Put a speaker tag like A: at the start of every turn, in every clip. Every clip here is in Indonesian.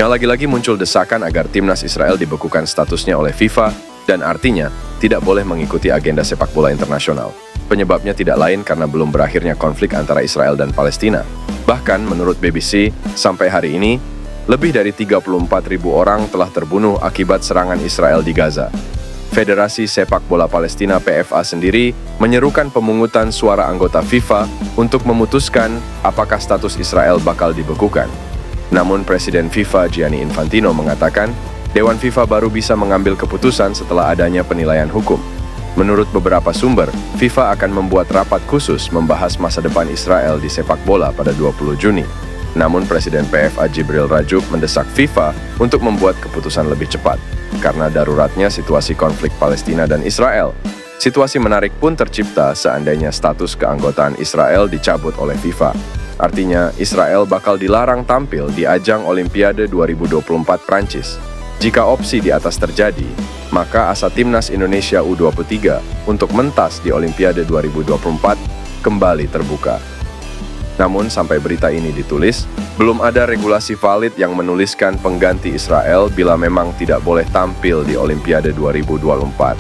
A: Yang lagi-lagi muncul desakan agar timnas Israel dibekukan statusnya oleh FIFA dan artinya tidak boleh mengikuti agenda sepak bola internasional. Penyebabnya tidak lain karena belum berakhirnya konflik antara Israel dan Palestina. Bahkan menurut BBC, sampai hari ini, lebih dari 34.000 orang telah terbunuh akibat serangan Israel di Gaza. Federasi Sepak Bola Palestina PFA sendiri menyerukan pemungutan suara anggota FIFA untuk memutuskan apakah status Israel bakal dibekukan. Namun Presiden FIFA Gianni Infantino mengatakan, Dewan FIFA baru bisa mengambil keputusan setelah adanya penilaian hukum. Menurut beberapa sumber, FIFA akan membuat rapat khusus membahas masa depan Israel di sepak bola pada 20 Juni. Namun Presiden PFA Jibril Rajoub mendesak FIFA untuk membuat keputusan lebih cepat, karena daruratnya situasi konflik Palestina dan Israel. Situasi menarik pun tercipta seandainya status keanggotaan Israel dicabut oleh FIFA. Artinya, Israel bakal dilarang tampil di ajang Olimpiade 2024 Prancis. Jika opsi di atas terjadi, maka asa timnas Indonesia U23 untuk mentas di Olimpiade 2024 kembali terbuka. Namun sampai berita ini ditulis, belum ada regulasi valid yang menuliskan pengganti Israel bila memang tidak boleh tampil di Olimpiade 2024.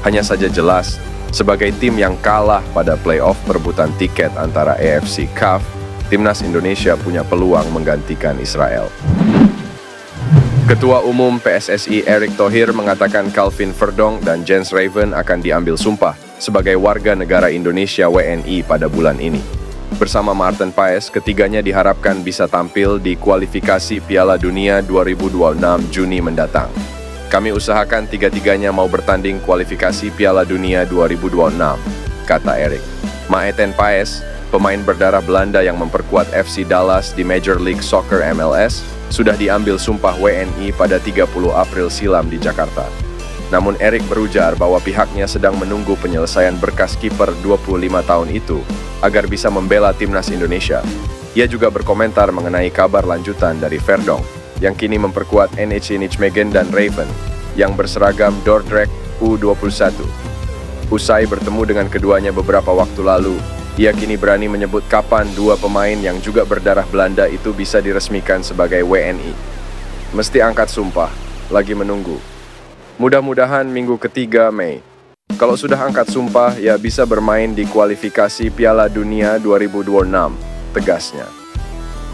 A: Hanya saja jelas, sebagai tim yang kalah pada playoff perebutan tiket antara AFC CAF, timnas Indonesia punya peluang menggantikan Israel. Ketua Umum PSSI Erick Thohir mengatakan Calvin Verdong dan Jens Raven akan diambil sumpah sebagai warga negara Indonesia WNI pada bulan ini. Bersama Maarten Paes, ketiganya diharapkan bisa tampil di kualifikasi Piala Dunia 2026 Juni mendatang. Kami usahakan tiga-tiganya mau bertanding kualifikasi Piala Dunia 2026, kata Erick. Maarten Paes, pemain berdarah Belanda yang memperkuat FC Dallas di Major League Soccer MLS, sudah diambil sumpah WNI pada 30 April silam di Jakarta. Namun Erick berujar bahwa pihaknya sedang menunggu penyelesaian berkas kiper 25 tahun itu agar bisa membela timnas Indonesia. Ia juga berkomentar mengenai kabar lanjutan dari Verdong yang kini memperkuat NEC Nijmegen dan Raven yang berseragam Dordrecht U21. Usai bertemu dengan keduanya beberapa waktu lalu, ia kini berani menyebut kapan dua pemain yang juga berdarah Belanda itu bisa diresmikan sebagai WNI. Mesti angkat sumpah, lagi menunggu. Mudah-mudahan minggu ketiga Mei. Kalau sudah angkat sumpah, ya bisa bermain di kualifikasi Piala Dunia 2026, tegasnya.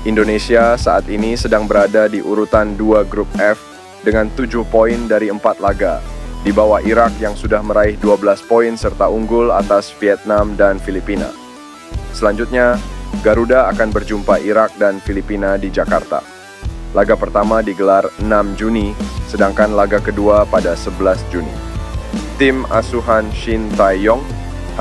A: Indonesia saat ini sedang berada di urutan 2 grup F dengan 7 poin dari 4 laga, di bawah Irak yang sudah meraih 12 poin serta unggul atas Vietnam dan Filipina. Selanjutnya, Garuda akan berjumpa Irak dan Filipina di Jakarta. Laga pertama digelar 6 Juni, sedangkan laga kedua pada 11 Juni. Tim asuhan Shin Tae-yong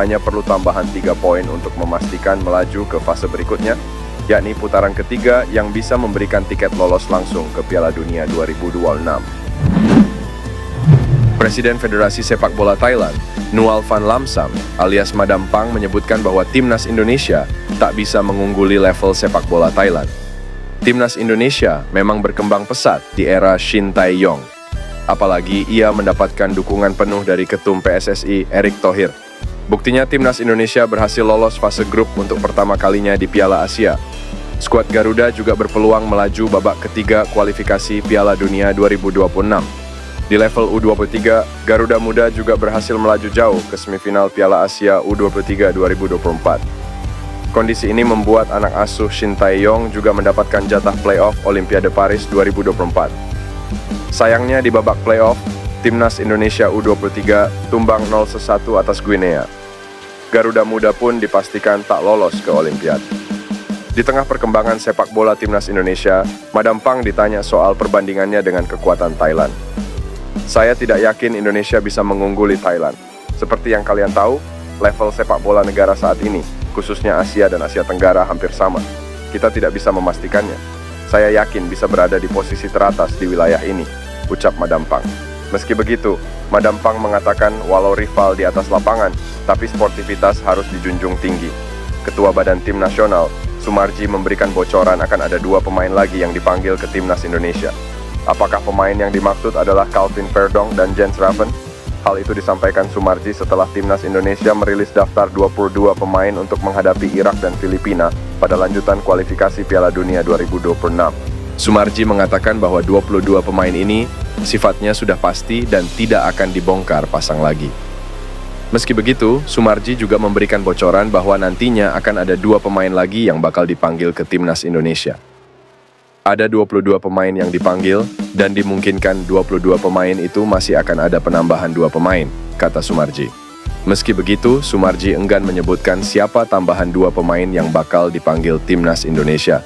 A: hanya perlu tambahan 3 poin untuk memastikan melaju ke fase berikutnya, yakni putaran ketiga yang bisa memberikan tiket lolos langsung ke Piala Dunia 2026. Presiden Federasi Sepak Bola Thailand, Nual Van Lamsam alias Madam Pang menyebutkan bahwa timnas Indonesia tak bisa mengungguli level sepak bola Thailand. Timnas Indonesia memang berkembang pesat di era Shin Tae-yong. Apalagi ia mendapatkan dukungan penuh dari Ketum PSSI Erick Thohir. Buktinya timnas Indonesia berhasil lolos fase grup untuk pertama kalinya di Piala Asia. Skuad Garuda juga berpeluang melaju babak ketiga kualifikasi Piala Dunia 2026. Di level U23, Garuda Muda juga berhasil melaju jauh ke semifinal Piala Asia U23 2024. Kondisi ini membuat anak asuh Shin Tae-yong juga mendapatkan jatah playoff Olimpiade Paris 2024. Sayangnya di babak playoff, timnas Indonesia U23 tumbang 0-1 atas Guinea. Garuda Muda pun dipastikan tak lolos ke Olimpiade. Di tengah perkembangan sepak bola timnas Indonesia, Madam Pang ditanya soal perbandingannya dengan kekuatan Thailand. Saya tidak yakin Indonesia bisa mengungguli Thailand. Seperti yang kalian tahu, level sepak bola negara saat ini, khususnya Asia dan Asia Tenggara hampir sama. Kita tidak bisa memastikannya. Saya yakin bisa berada di posisi teratas di wilayah ini, ucap Madam Pang. Meski begitu, Madam Pang mengatakan walau rival di atas lapangan, tapi sportivitas harus dijunjung tinggi. Ketua Badan Tim Nasional, Sumarji memberikan bocoran akan ada 2 pemain lagi yang dipanggil ke timnas Indonesia. Apakah pemain yang dimaksud adalah Calvin Verdong dan Jens Raven? Hal itu disampaikan Sumarji setelah timnas Indonesia merilis daftar 22 pemain untuk menghadapi Irak dan Filipina pada lanjutan kualifikasi Piala Dunia 2026. Sumarji mengatakan bahwa 22 pemain ini sifatnya sudah pasti dan tidak akan dibongkar pasang lagi. Meski begitu, Sumarji juga memberikan bocoran bahwa nantinya akan ada 2 pemain lagi yang bakal dipanggil ke Timnas Indonesia. Ada 22 pemain yang dipanggil, dan dimungkinkan 22 pemain itu masih akan ada penambahan 2 pemain, kata Sumarji. Meski begitu, Sumarji enggan menyebutkan siapa tambahan 2 pemain yang bakal dipanggil Timnas Indonesia.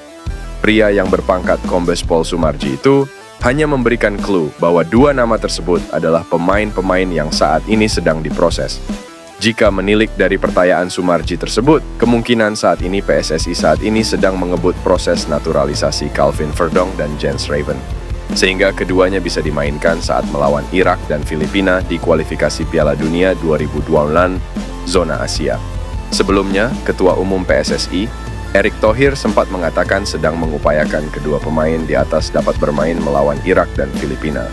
A: Pria yang berpangkat Kombes Pol Sumarji itu hanya memberikan clue bahwa 2 nama tersebut adalah pemain-pemain yang saat ini sedang diproses. Jika menilik dari pertanyaan Sumarji tersebut, kemungkinan saat ini PSSI saat ini sedang mengebut proses naturalisasi Calvin Verdong dan Jens Raven, sehingga keduanya bisa dimainkan saat melawan Irak dan Filipina di kualifikasi Piala Dunia 2026 zona Asia. Sebelumnya, Ketua Umum PSSI, Erick Thohir sempat mengatakan sedang mengupayakan kedua pemain di atas dapat bermain melawan Irak dan Filipina.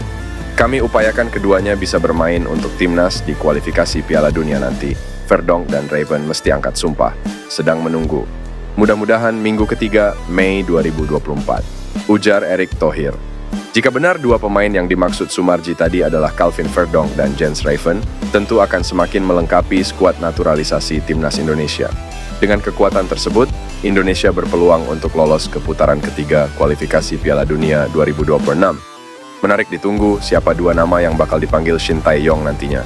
A: Kami upayakan keduanya bisa bermain untuk timnas di kualifikasi Piala Dunia nanti. Verdong dan Raven mesti angkat sumpah. Sedang menunggu. Mudah-mudahan minggu ketiga Mei 2024. Ujar Erick Thohir. Jika benar 2 pemain yang dimaksud Sumarji tadi adalah Calvin Verdong dan Jens Raven, tentu akan semakin melengkapi skuad naturalisasi Timnas Indonesia. Dengan kekuatan tersebut, Indonesia berpeluang untuk lolos ke putaran ketiga kualifikasi Piala Dunia 2026. Menarik ditunggu siapa 2 nama yang bakal dipanggil Shin Tae-yong nantinya.